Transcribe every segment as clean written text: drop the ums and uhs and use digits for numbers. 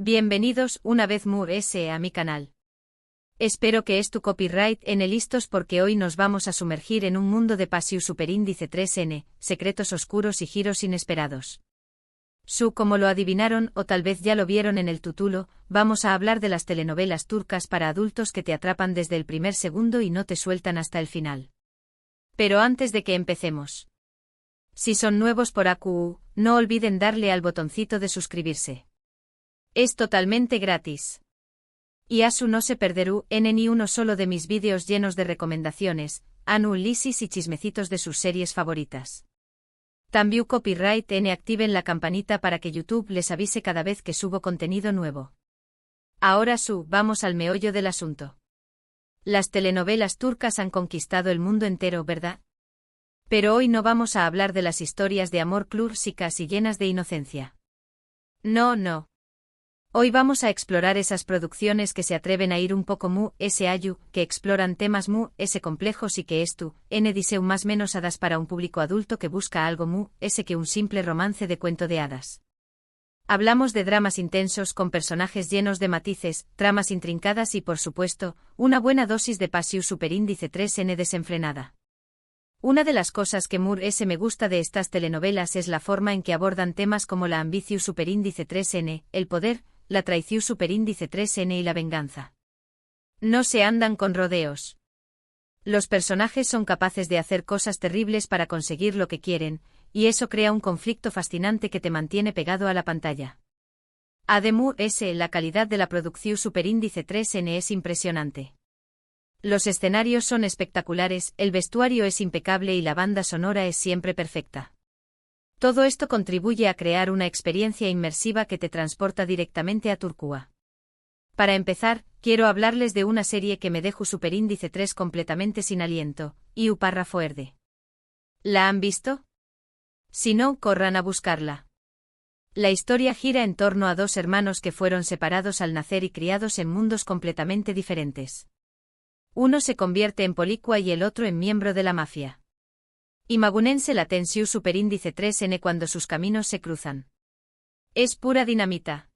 Bienvenidos una vez más a mi canal. Espero que tu copyright listos porque hoy nos vamos a sumergir en un mundo de Pasiu Superíndice 3N, secretos oscuros y giros inesperados. Como lo adivinaron o tal vez ya lo vieron en el título, vamos a hablar de las telenovelas turcas para adultos que te atrapan desde el primer segundo y no te sueltan hasta el final. Pero antes de que empecemos, si son nuevos por AQU, no olviden darle al botoncito de suscribirse. Es totalmente gratis. Y así no se perderá ni uno solo de mis vídeos llenos de recomendaciones, análisis y chismecitos de sus series favoritas. También copyright activen la campanita para que YouTube les avise cada vez que subo contenido nuevo. Ahora vamos al meollo del asunto. Las telenovelas turcas han conquistado el mundo entero, ¿verdad? Pero hoy no vamos a hablar de las historias de amor clásicas y llenas de inocencia. No. Hoy vamos a explorar esas producciones que se atreven a ir un poco allá, que exploran temas complejos y que diseu más menos hadas para un público adulto que busca algo que un simple romance de cuento de hadas. Hablamos de dramas intensos con personajes llenos de matices, tramas intrincadas y por supuesto, una buena dosis de Pasiu Superíndice 3N desenfrenada. Una de las cosas que me gusta de estas telenovelas es la forma en que abordan temas como la ambición Superíndice 3N, el poder, la traición Superíndice 3N y la venganza. No se andan con rodeos. Los personajes son capaces de hacer cosas terribles para conseguir lo que quieren, y eso crea un conflicto fascinante que te mantiene pegado a la pantalla. Además, la calidad de la producción Superíndice 3N es impresionante. Los escenarios son espectaculares, el vestuario es impecable y la banda sonora es siempre perfecta. Todo esto contribuye a crear una experiencia inmersiva que te transporta directamente a Turquía. Para empezar, quiero hablarles de una serie que me dejó Superíndice 3 completamente sin aliento, Iu Párrafo Erde. ¿La han visto? Si no, corran a buscarla. La historia gira en torno a dos hermanos que fueron separados al nacer y criados en mundos completamente diferentes. Uno se convierte en policua y el otro en miembro de la mafia. Imagínense la tensión Superíndice 3N cuando sus caminos se cruzan. Es pura dinamita.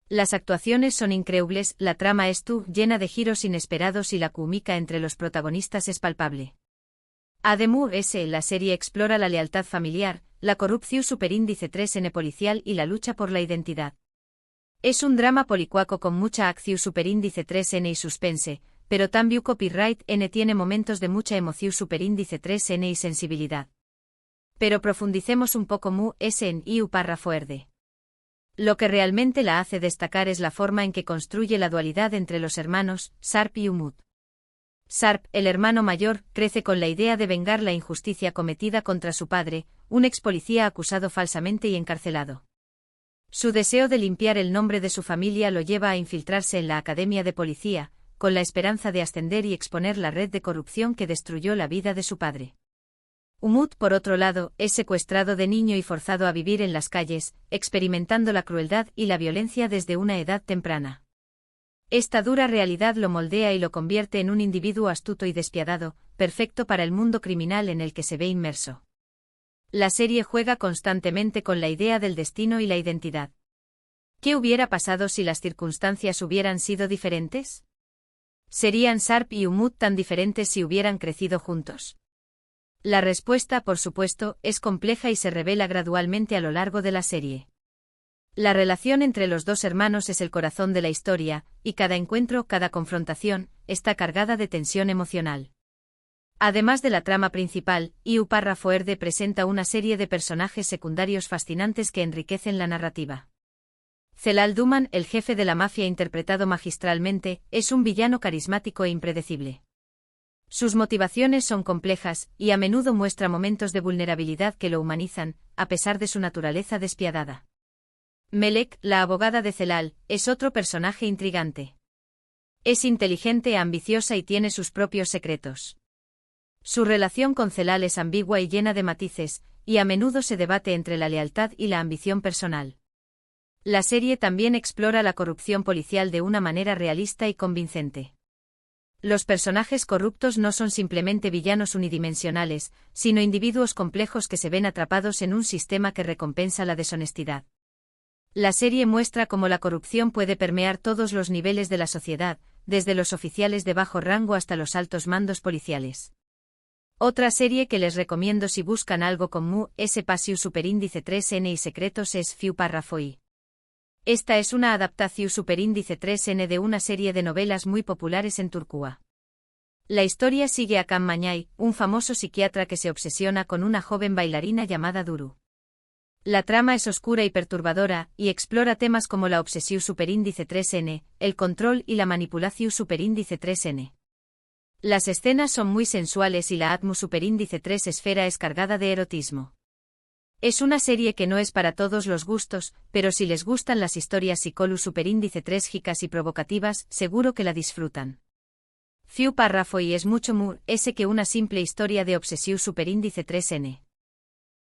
Las actuaciones son increíbles, la trama es llena de giros inesperados y la química entre los protagonistas es palpable. Además, la serie explora la lealtad familiar, la corrupción Superíndice 3N policial y la lucha por la identidad. Es un drama policuaco con mucha acción Superíndice 3N y suspense, pero también copyright tiene momentos de mucha emoción Superíndice 3N y sensibilidad. Pero profundicemos un poco en Iu Párrafo Erde. Lo que realmente la hace destacar es la forma en que construye la dualidad entre los hermanos, Sarp y Umut. Sarp, el hermano mayor, crece con la idea de vengar la injusticia cometida contra su padre, un ex policía acusado falsamente y encarcelado. Su deseo de limpiar el nombre de su familia lo lleva a infiltrarse en la academia de policía, con la esperanza de ascender y exponer la red de corrupción que destruyó la vida de su padre. Umut, por otro lado, es secuestrado de niño y forzado a vivir en las calles, experimentando la crueldad y la violencia desde una edad temprana. Esta dura realidad lo moldea y lo convierte en un individuo astuto y despiadado, perfecto para el mundo criminal en el que se ve inmerso. La serie juega constantemente con la idea del destino y la identidad. ¿Qué hubiera pasado si las circunstancias hubieran sido diferentes? ¿Serían Sarp y Umut tan diferentes si hubieran crecido juntos? La respuesta, por supuesto, es compleja y se revela gradualmente a lo largo de la serie. La relación entre los dos hermanos es el corazón de la historia, y cada encuentro, cada confrontación, está cargada de tensión emocional. Además de la trama principal, Iu Párrafo Erde presenta una serie de personajes secundarios fascinantes que enriquecen la narrativa. Celal Duman, el jefe de la mafia interpretado magistralmente, es un villano carismático e impredecible. Sus motivaciones son complejas, y a menudo muestra momentos de vulnerabilidad que lo humanizan, a pesar de su naturaleza despiadada. Melek, la abogada de Celal, es otro personaje intrigante. Es inteligente, ambiciosa y tiene sus propios secretos. Su relación con Celal es ambigua y llena de matices, y a menudo se debate entre la lealtad y la ambición personal. La serie también explora la corrupción policial de una manera realista y convincente. Los personajes corruptos no son simplemente villanos unidimensionales, sino individuos complejos que se ven atrapados en un sistema que recompensa la deshonestidad. La serie muestra cómo la corrupción puede permear todos los niveles de la sociedad, desde los oficiales de bajo rango hasta los altos mandos policiales. Otra serie que les recomiendo si buscan algo con Mu, S. Passiu Superíndice 3N y secretos es Fiu Parrafoi. Esta es una adaptación Superíndice 3N de una serie de novelas muy populares en Turquía. La historia sigue a Can Mañay, un famoso psiquiatra que se obsesiona con una joven bailarina llamada Duru. La trama es oscura y perturbadora, y explora temas como la obsesión superíndice 3N, el control y la manipulación superíndice 3N. Las escenas son muy sensuales y la atmu superíndice 3 esfera es cargada de erotismo. Es una serie que no es para todos los gustos, pero si les gustan las historias psicolu superíndice 3 gicas y provocativas, seguro que la disfrutan. Fiu Parrafoi es mucho more que una simple historia de obsesión superíndice 3N.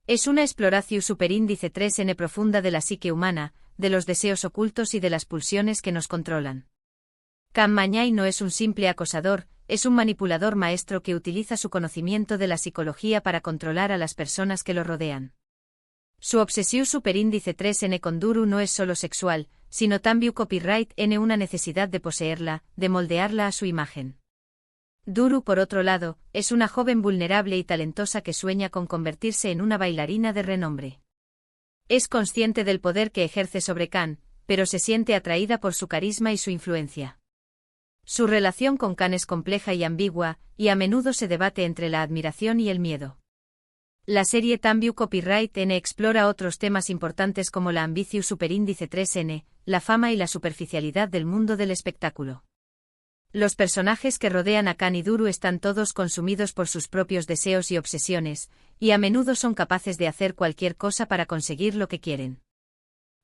Es una exploración superíndice 3N profunda de la psique humana, de los deseos ocultos y de las pulsiones que nos controlan. Can Mañay no es un simple acosador, es un manipulador maestro que utiliza su conocimiento de la psicología para controlar a las personas que lo rodean. Su obsesión superíndice 3N con Duru no es solo sexual, sino también copyright N una necesidad de poseerla, de moldearla a su imagen. Duru, por otro lado, es una joven vulnerable y talentosa que sueña con convertirse en una bailarina de renombre. Es consciente del poder que ejerce sobre Can, pero se siente atraída por su carisma y su influencia. Su relación con Can es compleja y ambigua, y a menudo se debate entre la admiración y el miedo. La serie Tambiu Copyright N explora otros temas importantes como la ambición superíndice 3N, la fama y la superficialidad del mundo del espectáculo. Los personajes que rodean a Can y Duru están todos consumidos por sus propios deseos y obsesiones, y a menudo son capaces de hacer cualquier cosa para conseguir lo que quieren.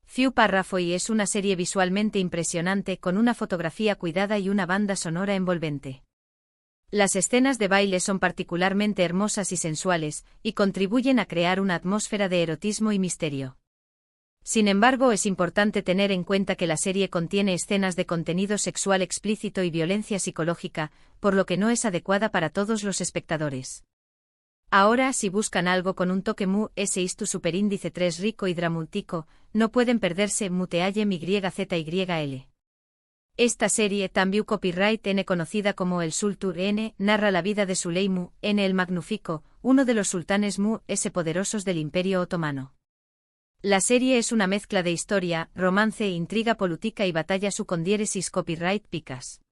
Fiu Parrafoi es una serie visualmente impresionante con una fotografía cuidada y una banda sonora envolvente. Las escenas de baile son particularmente hermosas y sensuales, y contribuyen a crear una atmósfera de erotismo y misterio. Sin embargo, es importante tener en cuenta que la serie contiene escenas de contenido sexual explícito y violencia psicológica, por lo que no es adecuada para todos los espectadores. Ahora, si buscan algo con un toque Mu, S istu superíndice 3 rico y dramúltico, no pueden perderse Muteallem YZYL. Esta serie, también copyright N conocida como el Sultur N, narra la vida de Süleyman N el Magnífico, uno de los sultanes Mu, S poderosos del Imperio Otomano. La serie es una mezcla de historia, romance, intriga política y batalla su con diéresis copyright picas.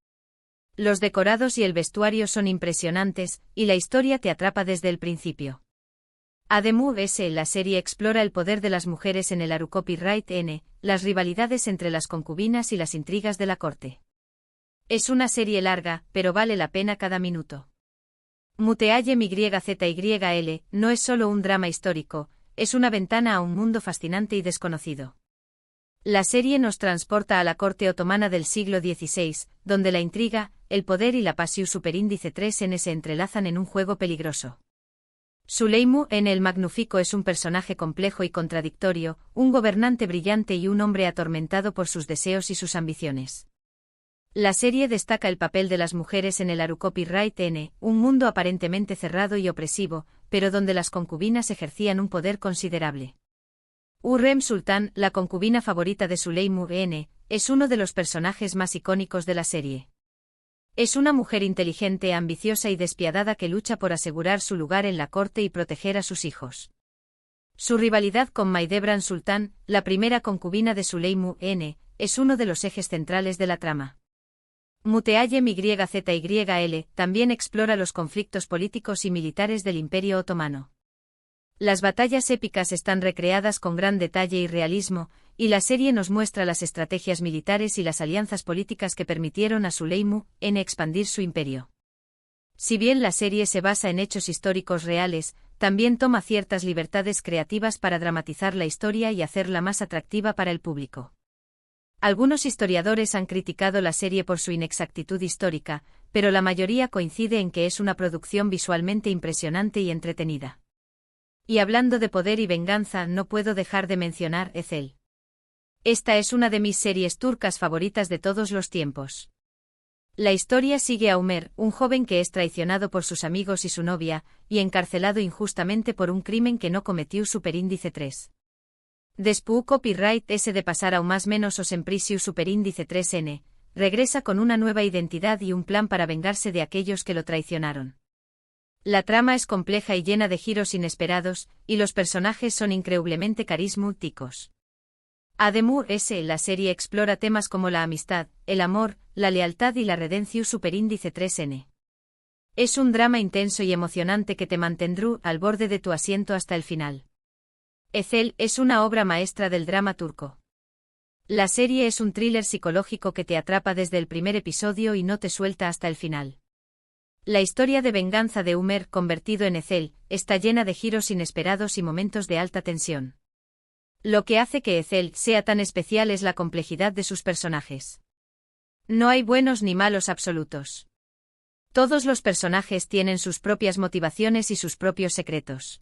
Los decorados y el vestuario son impresionantes, y la historia te atrapa desde el principio. Además, la serie explora el poder de las mujeres en el Aru Copyright N, las rivalidades entre las concubinas y las intrigas de la corte. Es una serie larga, pero vale la pena cada minuto. Muteallem YZYL no es solo un drama histórico, es una ventana a un mundo fascinante y desconocido. La serie nos transporta a la corte otomana del siglo XVI, donde la intriga, el poder y la pasión superíndice 3N se entrelazan en un juego peligroso. Süleyman N el Magnífico es un personaje complejo y contradictorio, un gobernante brillante y un hombre atormentado por sus deseos y sus ambiciones. La serie destaca el papel de las mujeres en el Aru Copyright N, un mundo aparentemente cerrado y opresivo, pero donde las concubinas ejercían un poder considerable. Hürrem Sultan, la concubina favorita de Süleyman N, es uno de los personajes más icónicos de la serie. Es una mujer inteligente, ambiciosa y despiadada que lucha por asegurar su lugar en la corte y proteger a sus hijos. Su rivalidad con Mahidevran Sultan, la primera concubina de Süleyman N, es uno de los ejes centrales de la trama. Muteallem YZYL también explora los conflictos políticos y militares del Imperio Otomano. Las batallas épicas están recreadas con gran detalle y realismo, y la serie nos muestra las estrategias militares y las alianzas políticas que permitieron a Süleyman N expandir su imperio. Si bien la serie se basa en hechos históricos reales, también toma ciertas libertades creativas para dramatizar la historia y hacerla más atractiva para el público. Algunos historiadores han criticado la serie por su inexactitud histórica, pero la mayoría coincide en que es una producción visualmente impresionante y entretenida. Y hablando de poder y venganza, no puedo dejar de mencionar Ezel. Esta es una de mis series turcas favoritas de todos los tiempos. La historia sigue a Ömer, un joven que es traicionado por sus amigos y su novia, y encarcelado injustamente por un crimen que no cometió superíndice 3. Después copyright S de pasar a más menos os en Prisiu superíndice 3N, regresa con una nueva identidad y un plan para vengarse de aquellos que lo traicionaron. La trama es compleja y llena de giros inesperados, y los personajes son increíblemente carismáticos. Además, la serie explora temas como la amistad, el amor, la lealtad y la redención superíndice 3N. Es un drama intenso y emocionante que te mantendrá al borde de tu asiento hasta el final. Ezel es una obra maestra del drama turco. La serie es un thriller psicológico que te atrapa desde el primer episodio y no te suelta hasta el final. La historia de venganza de Umer, convertido en Ezel, está llena de giros inesperados y momentos de alta tensión. Lo que hace que Ezel sea tan especial es la complejidad de sus personajes. No hay buenos ni malos absolutos. Todos los personajes tienen sus propias motivaciones y sus propios secretos.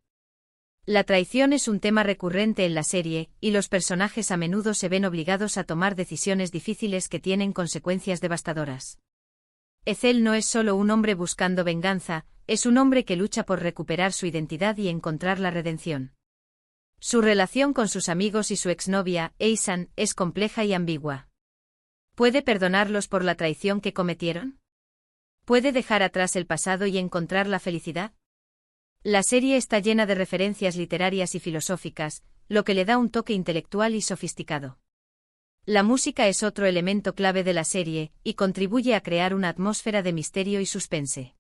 La traición es un tema recurrente en la serie, y los personajes a menudo se ven obligados a tomar decisiones difíciles que tienen consecuencias devastadoras. Ezel no es solo un hombre buscando venganza, es un hombre que lucha por recuperar su identidad y encontrar la redención. Su relación con sus amigos y su exnovia, Eysan, es compleja y ambigua. ¿Puede perdonarlos por la traición que cometieron? ¿Puede dejar atrás el pasado y encontrar la felicidad? La serie está llena de referencias literarias y filosóficas, lo que le da un toque intelectual y sofisticado. La música es otro elemento clave de la serie, y contribuye a crear una atmósfera de misterio y suspense.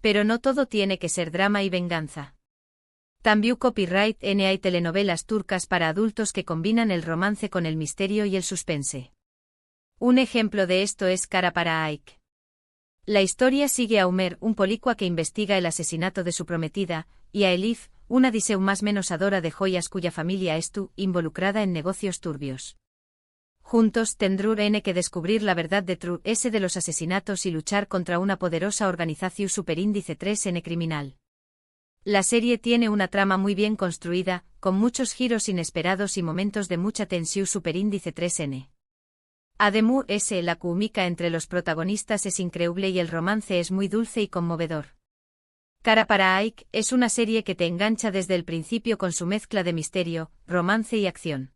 Pero no todo tiene que ser drama y venganza. También copyright N hay telenovelas turcas para adultos que combinan el romance con el misterio y el suspense. Un ejemplo de esto es Kara para Aik. La historia sigue a Umer, un policua que investiga el asesinato de su prometida, y a Elif, una diseu más menosadora de joyas cuya familia estuvo involucrada en negocios turbios. Juntos tendrán que descubrir la verdad de los asesinatos y luchar contra una poderosa organización superíndice 3N criminal. La serie tiene una trama muy bien construida, con muchos giros inesperados y momentos de mucha tensión superíndice 3N. Además, la química entre los protagonistas es increíble y el romance es muy dulce y conmovedor. Kara para Aik es una serie que te engancha desde el principio con su mezcla de misterio, romance y acción.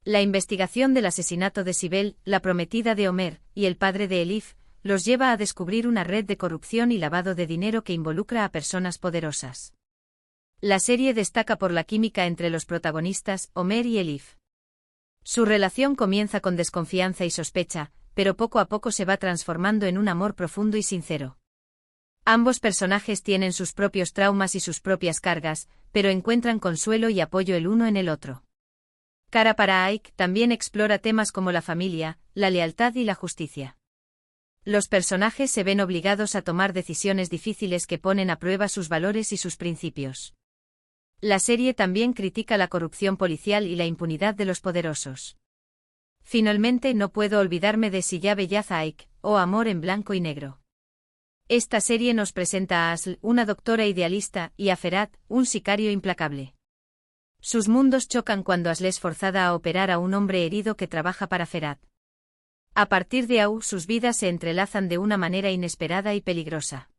La investigación del asesinato de Sibel, la prometida de Omer, y el padre de Elif, los lleva a descubrir una red de corrupción y lavado de dinero que involucra a personas poderosas. La serie destaca por la química entre los protagonistas, Omer y Elif. Su relación comienza con desconfianza y sospecha, pero poco a poco se va transformando en un amor profundo y sincero. Ambos personajes tienen sus propios traumas y sus propias cargas, pero encuentran consuelo y apoyo el uno en el otro. Kara para Aik también explora temas como la familia, la lealtad y la justicia. Los personajes se ven obligados a tomar decisiones difíciles que ponen a prueba sus valores y sus principios. La serie también critica la corrupción policial y la impunidad de los poderosos. Finalmente no puedo olvidarme de Siyah Beyaz Aik, o Amor en blanco y negro. Esta serie nos presenta a Asl, una doctora idealista, y a Ferhat, un sicario implacable. Sus mundos chocan cuando Asl es forzada a operar a un hombre herido que trabaja para Ferhat. A partir de ahí sus vidas se entrelazan de una manera inesperada y peligrosa.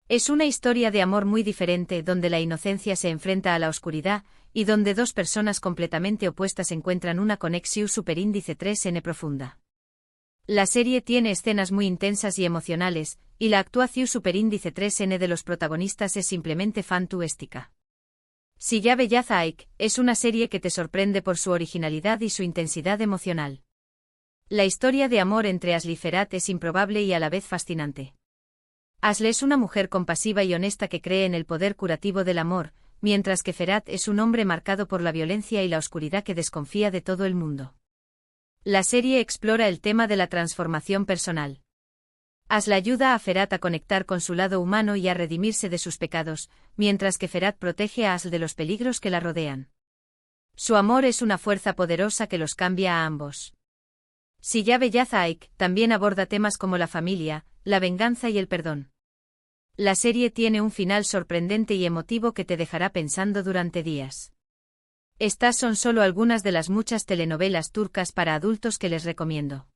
Es una historia de amor muy diferente donde la inocencia se enfrenta a la oscuridad, y donde dos personas completamente opuestas encuentran una conexión superíndice 3N profunda. La serie tiene escenas muy intensas y emocionales, y la actuación superíndice 3N de los protagonistas es simplemente fantástica. Siyah Beyaz Aik es una serie que te sorprende por su originalidad y su intensidad emocional. La historia de amor entre Asl y Ferhat es improbable y a la vez fascinante. Asl es una mujer compasiva y honesta que cree en el poder curativo del amor, mientras que Ferhat es un hombre marcado por la violencia y la oscuridad que desconfía de todo el mundo. La serie explora el tema de la transformación personal. Asl ayuda a Ferhat a conectar con su lado humano y a redimirse de sus pecados, mientras que Ferhat protege a Asl de los peligros que la rodean. Su amor es una fuerza poderosa que los cambia a ambos. Siyah Beyaz Aik también aborda temas como la familia, la venganza y el perdón. La serie tiene un final sorprendente y emotivo que te dejará pensando durante días. Estas son solo algunas de las muchas telenovelas turcas para adultos que les recomiendo.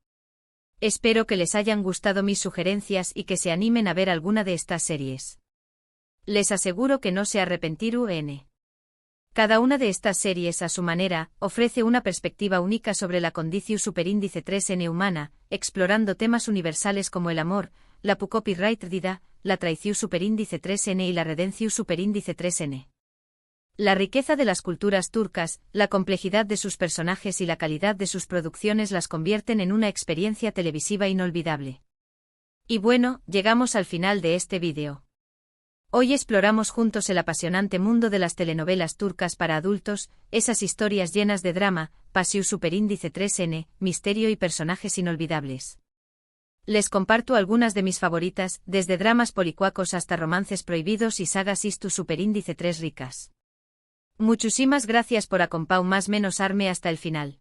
Espero que les hayan gustado mis sugerencias y que se animen a ver alguna de estas series. Les aseguro que no se arrepentirán. Cada una de estas series, a su manera, ofrece una perspectiva única sobre la condición superíndice 3N humana, explorando temas universales como el amor, la copyright vida, la traición superíndice 3N y la redención superíndice 3N. La riqueza de las culturas turcas, la complejidad de sus personajes y la calidad de sus producciones las convierten en una experiencia televisiva inolvidable. Y bueno, llegamos al final de este vídeo. Hoy exploramos juntos el apasionante mundo de las telenovelas turcas para adultos, esas historias llenas de drama, pasión superíndice 3N, misterio y personajes inolvidables. Les comparto algunas de mis favoritas, desde dramas policuacos hasta romances prohibidos y sagas istu superíndice 3 ricas. Muchísimas gracias por acompañarme hasta el final.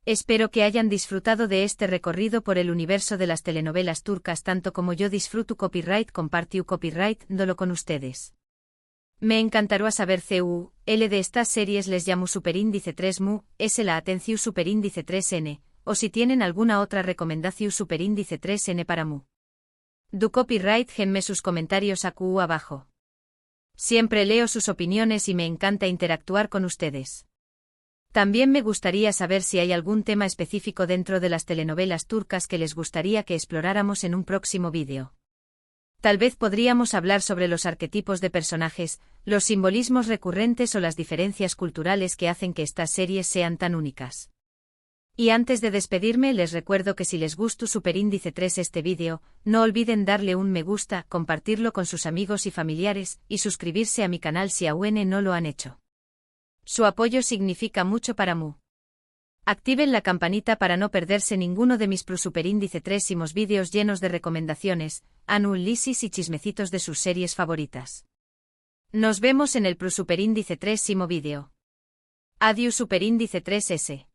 Espero que hayan disfrutado de este recorrido por el universo de las telenovelas turcas tanto como yo disfruto compartiu copyright dolo con ustedes. Me encantará saber L de estas series les llamo superíndice 3 mu, es la atención superíndice 3N, o si tienen alguna otra recomendación superíndice 3N para mu. Du copyright genme sus comentarios abajo. Siempre leo sus opiniones y me encanta interactuar con ustedes. También me gustaría saber si hay algún tema específico dentro de las telenovelas turcas que les gustaría que exploráramos en un próximo vídeo. Tal vez podríamos hablar sobre los arquetipos de personajes, los simbolismos recurrentes o las diferencias culturales que hacen que estas series sean tan únicas. Y antes de despedirme les recuerdo que si les gustó superíndice 3 este vídeo, no olviden darle un me gusta, compartirlo con sus amigos y familiares, y suscribirse a mi canal si aún no lo han hecho. Su apoyo significa mucho para mu. Activen la campanita para no perderse ninguno de mis superíndice 3 vídeos llenos de recomendaciones, análisis y chismecitos de sus series favoritas. Nos vemos en el superíndice 3 vídeo. Adiós superíndice 3S.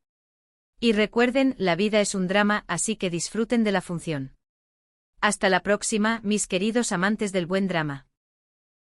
Y recuerden, la vida es un drama, así que disfruten de la función. Hasta la próxima, mis queridos amantes del buen drama.